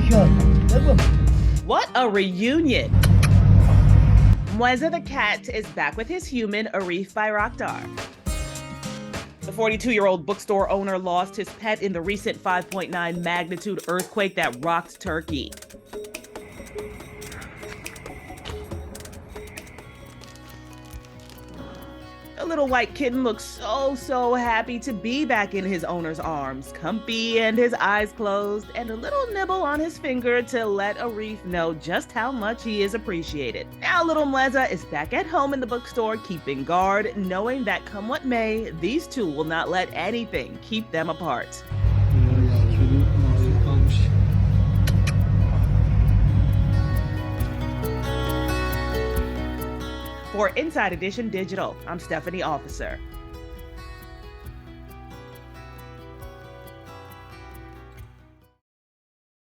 inşallah. Değil mi? What a reunion! Muezza the cat is back with his human, Arif Bayraktar. The 42-year-old bookstore owner lost his pet in the recent 5.9 magnitude earthquake that rocked Turkey. The little white kitten looks so happy to be back in his owner's arms, comfy and his eyes closed, and a little nibble on his finger to let Arif know just how much he is appreciated. Now little Muezza is back at home in the bookstore, keeping guard, knowing that come what may, these two will not let anything keep them apart. For Inside Edition Digital, I'm Stephanie Officer.